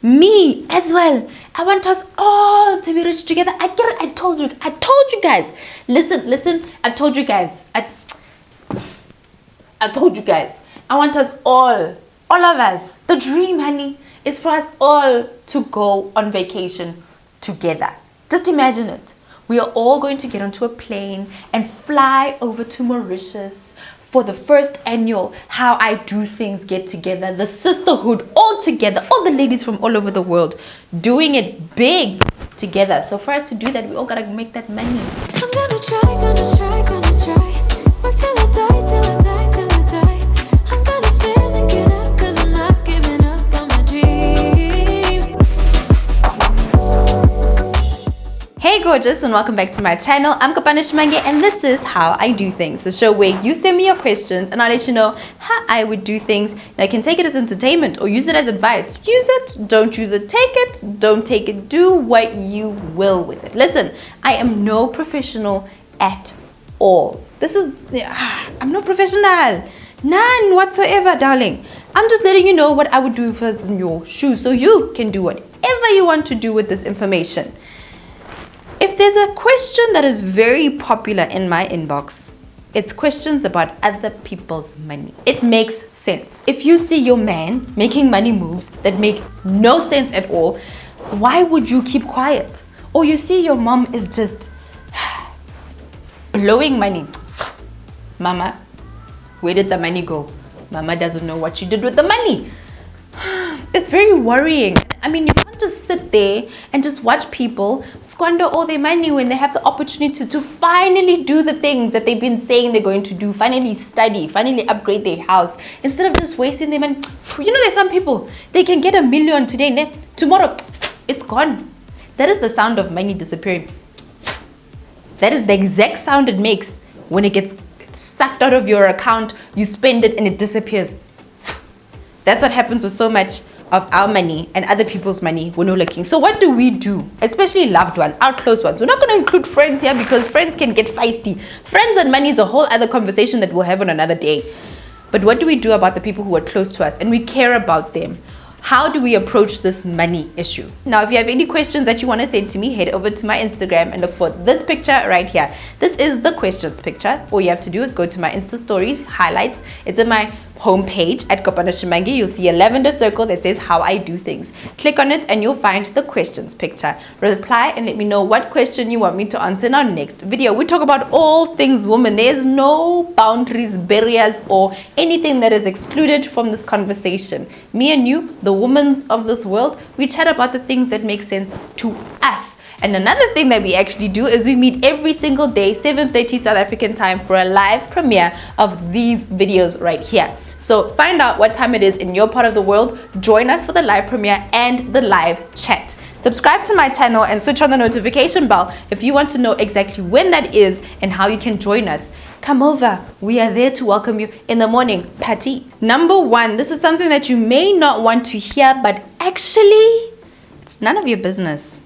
Me as well. I want us all to be rich together. I get it. I told you guys. Listen. I told you guys. I told you guys. I want us all of us. The dream, honey, is for us all to go on vacation together. Just imagine it. We are all going to get onto a plane and fly over to Mauritius for the first annual How I Do Things get together, the sisterhood all together, all the ladies from all over the world doing it big together. So for us to do that, we all gotta make that money. I'm gonna try. Work till I die, I'm gonna fail and get up, 'cause I'm not giving up on my dream. Hey gorgeous, and welcome back to my channel. I'm Kopano and this is How I Do Things, the show where you send me your questions and I'll let you know how I would do things. Now I can take it as entertainment or use it as advice. Use it, don't use it, take it, don't take it, do what you will with it. Listen, I am no professional at all. I'm no professional. None whatsoever, darling. I'm just letting you know what I would do if I was in your shoes so you can do whatever you want to do with this information. If there's a question that is very popular in my inbox, it's questions about other people's money. It makes sense. If you see your man making money moves that make no sense at all, why would you keep quiet? Or you see your mom is just blowing money. Mama, where did the money go? Mama doesn't know what she did with the money. It's very worrying. I mean, you can't just sit there and just watch people squander all their money when they have the opportunity to finally do the things that they've been saying they're going to do, finally study, finally upgrade their house, instead of just wasting their money. You know, there's some people, they can get $1 million today, tomorrow, it's gone. That is the sound of money disappearing. That is the exact sound it makes when it gets sucked out of your account, you spend it and it disappears. That's what happens with so much of our money and other people's money when we're looking. So what do we do? Especially loved ones, our close ones. We're not going to include friends here because friends can get feisty. Friends and money is a whole other conversation that we'll have on another day. But what do we do about the people who are close to us and we care about them? How do we approach this money issue? Now, if you have any questions that you want to send to me, head over to my Instagram and look for this picture right here. This is the questions picture. All you have to do is go to my Insta stories, highlights. It's in my homepage at Kopano. You'll see a lavender circle that says How I Do Things. Click on it and you'll find the questions picture. Reply and let me know what question you want me to answer in our next video. We talk about all things women. There's no boundaries, barriers, or anything that is excluded from this conversation. Me and you, the women of this world, we chat about the things that make sense to us. And another thing that we actually do is we meet every single day, 7:30 South African time, for a live premiere of these videos right here. So find out what time it is in your part of the world, join us for the live premiere and the live chat. Subscribe to my channel and switch on the notification bell if you want to know exactly when that is and how you can join us. Come over. We are there to welcome you in the morning. Patty. Number one, this is something that you may not want to hear, but actually, it's none of your business.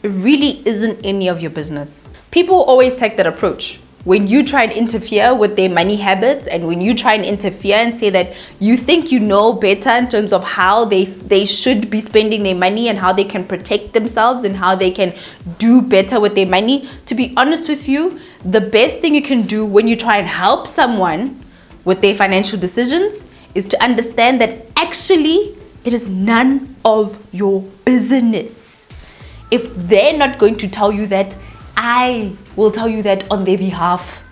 It really isn't any of your business. People always take that approach. When you try and interfere with their money habits and when you try and interfere and say that you think you know better in terms of how they should be spending their money and how they can protect themselves and how they can do better with their money, to be honest with you, the best thing you can do when you try and help someone with their financial decisions is to understand that actually it is none of your business. If they're not going to tell you that, I will tell you that on their behalf,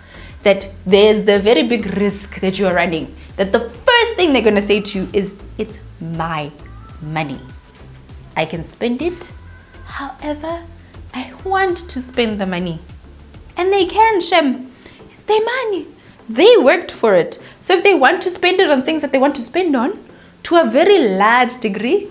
that there's the very big risk that you're running, that the first thing they're going to say to you is, it's my money. I can spend it however I want to spend the money. And they can, Shem. It's their money. They worked for it. So if they want to spend it on things that they want to spend on, to a very large degree,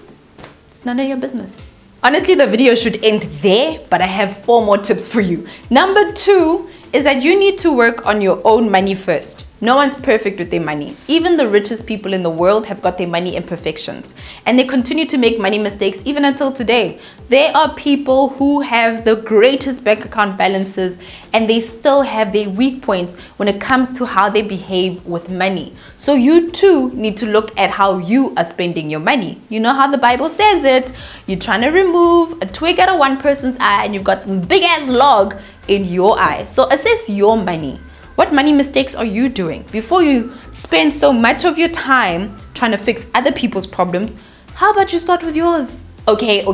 it's none of your business. Honestly, the video should end there, but I have 4 more tips for you. Number 2 is that you need to work on your own money first. No one's perfect with their money. Even the richest people in the world have got their money imperfections. And they continue to make money mistakes even until today. There are people who have the greatest bank account balances and they still have their weak points when it comes to how they behave with money. So you too need to look at how you are spending your money. You know how the Bible says it. You're trying to remove a twig out of one person's eye and you've got this big ass log in your eye. So assess your money. What money mistakes are you doing? Before you spend so much of your time trying to fix other people's problems, how about you start with yours? Okay,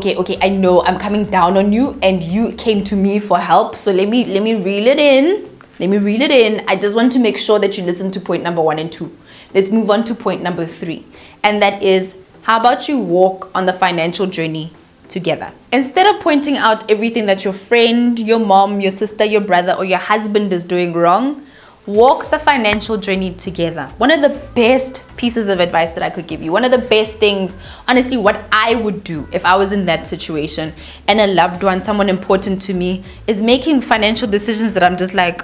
I know I'm coming down on you and you came to me for help. So let me reel it in. I just want to make sure that you listen to point number 1 and 2. Let's move on to point number 3. And that is, how about you walk on the financial journey together? Instead of pointing out everything that your friend, your mom, your sister, your brother, or your husband is doing wrong, walk the financial journey together. One of the best pieces of advice that I could give you, one of the best things, honestly, what I would do if I was in that situation and a loved one, someone important to me, is making financial decisions that I'm just like,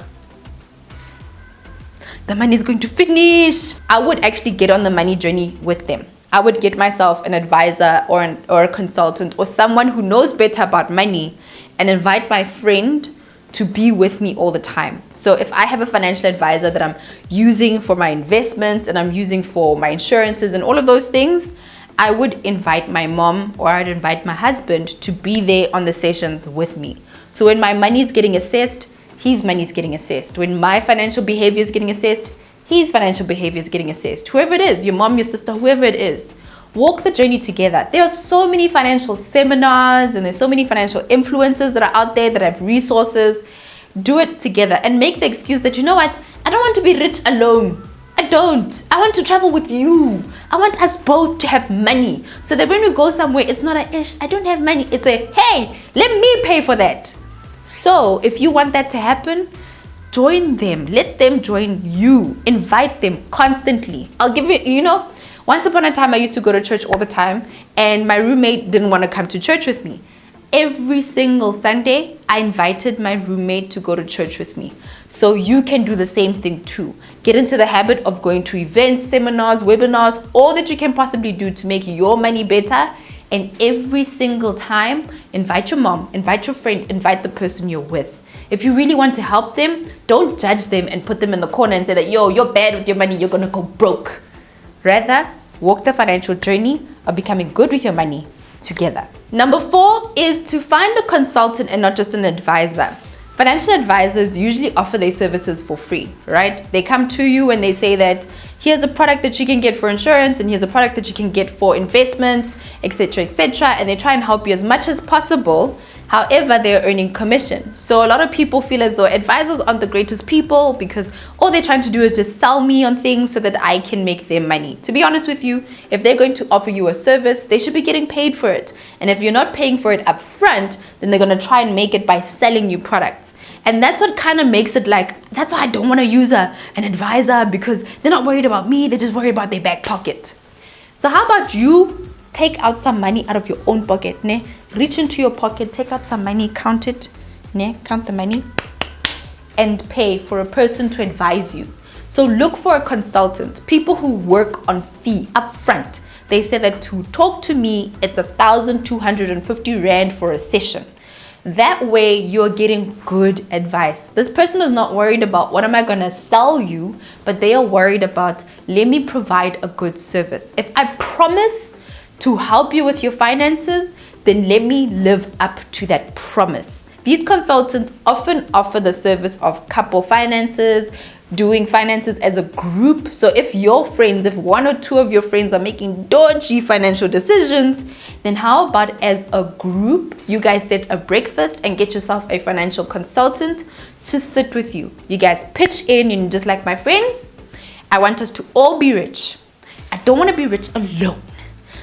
the money is going to finish. I would actually get on the money journey with them. I would get myself an advisor or a consultant or someone who knows better about money and invite my friend to be with me all the time. So if I have a financial advisor that I'm using for my investments and I'm using for my insurances and all of those things, I would invite my mom or I'd invite my husband to be there on the sessions with me. So when my money is getting assessed, his money is getting assessed. When my financial behavior is getting assessed, his financial behavior is getting assessed. Whoever it is, your mom, your sister, whoever it is, walk the journey together. There are so many financial seminars and there's so many financial influencers that are out there that have resources. Do it together and make the excuse that, you know what, I don't want to be rich alone. I don't. I want to travel with you. I want us both to have money so that when we go somewhere, it's not a ish, I don't have money. It's a, hey, let me pay for that. So if you want that to happen, join them. Let them join you. Invite them constantly. I'll give you, once upon a time, I used to go to church all the time and my roommate didn't want to come to church with me. Every single Sunday, I invited my roommate to go to church with me. So you can do the same thing too. Get into the habit of going to events, seminars, webinars, all that you can possibly do to make your money better. And every single time, invite your mom, invite your friend, invite the person you're with. If you really want to help them, don't judge them and put them in the corner and say that, yo, you're bad with your money, you're going to go broke. Rather, walk the financial journey of becoming good with your money together. Number 4 is to find a consultant and not just an advisor. Financial advisors usually offer their services for free, right? They come to you and they say that here's a product that you can get for insurance and here's a product that you can get for investments, etc., etc. And they try and help you as much as possible. However, they're earning commission. So a lot of people feel as though advisors aren't the greatest people because all they're trying to do is just sell me on things so that I can make their money. To be honest with you, if they're going to offer you a service, they should be getting paid for it. And if you're not paying for it up front, then they're going to try and make it by selling you products. And that's what kind of makes it like, that's why I don't want to use an advisor, because they're not worried about me, they're just worried about their back pocket. So how about you take out some money out of your own pocket, ne? Reach into your pocket, take out some money, count it, ne? Count the money, and pay for a person to advise you. So look for a consultant, people who work on fee upfront. They say that to talk to me, it's 1,250 Rand for a session. That way you're getting good advice. This person is not worried about what am I going to sell you, but they are worried about, let me provide a good service. If I promise to help you with your finances, then let me live up to that promise. These consultants often offer the service of couple finances, doing finances as a group. So if your friends, if 1 or 2 of your friends are making dodgy financial decisions, then how about as a group, you guys set a breakfast and get yourself a financial consultant to sit with you. You guys pitch in and just like, my friends, I want us to all be rich. I don't want to be rich alone.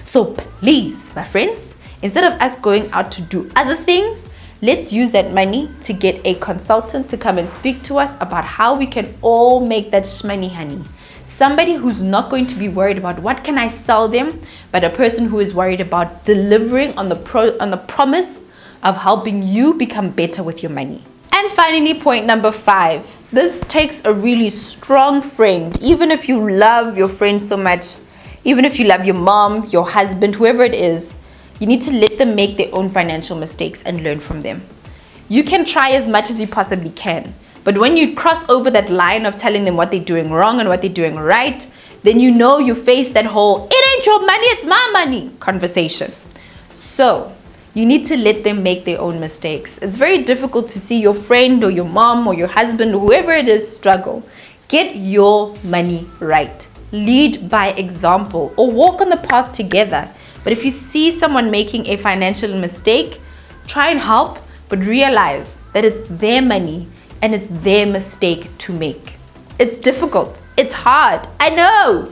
So please, my friends, instead of us going out to do other things, let's use that money to get a consultant to come and speak to us about how we can all make that money, honey. Somebody who's not going to be worried about what can I sell them, but a person who is worried about delivering on the promise of helping you become better with your money. And finally, point number 5. This takes a really strong friend. Even if you love your friend so much, even if you love your mom, your husband, whoever it is, you need to let them make their own financial mistakes and learn from them. You can try as much as you possibly can, but when you cross over that line of telling them what they're doing wrong and what they're doing right, then you know you face that whole "it ain't your money, it's my money" conversation. So you need to let them make their own mistakes. It's very difficult to see your friend or your mom or your husband or whoever it is struggle. Get your money right. Lead by example or walk on the path together. But if you see someone making a financial mistake, try and help, but realize that it's their money and it's their mistake to make. It's difficult. It's hard. I know.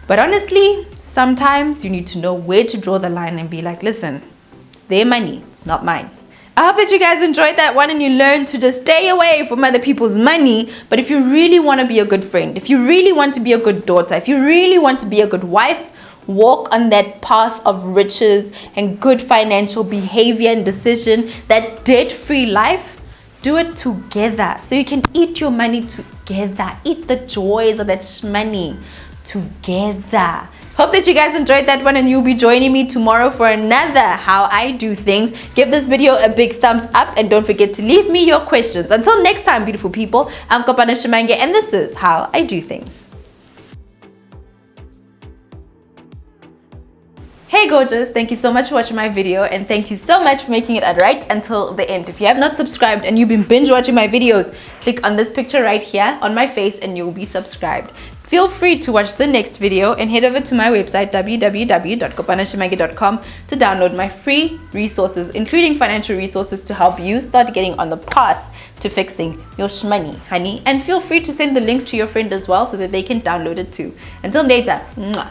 But honestly, sometimes you need to know where to draw the line and be like, listen, it's their money. It's not mine. I hope that you guys enjoyed that one and you learned to just stay away from other people's money. But if you really want to be a good friend, if you really want to be a good daughter, if you really want to be a good wife, walk on that path of riches and good financial behavior and decision, that debt-free life. Do it together so you can eat your money together. Eat the joys of that money together. Hope that you guys enjoyed that one and you'll be joining me tomorrow for another How I Do Things. Give this video a big thumbs up and don't forget to leave me your questions. Until next time, beautiful people, I'm Kopano and this is How I Do Things. Hey gorgeous, thank you so much for watching my video and thank you so much for making it right until the end. If you have not subscribed and you've been binge watching my videos, click on this picture right here on my face and you'll be subscribed. Feel free to watch the next video and head over to my website www.kopanoshimange.com to download my free resources, including financial resources to help you start getting on the path to fixing your shmoney, honey. And feel free to send the link to your friend as well so that they can download it too. Until later, mwah.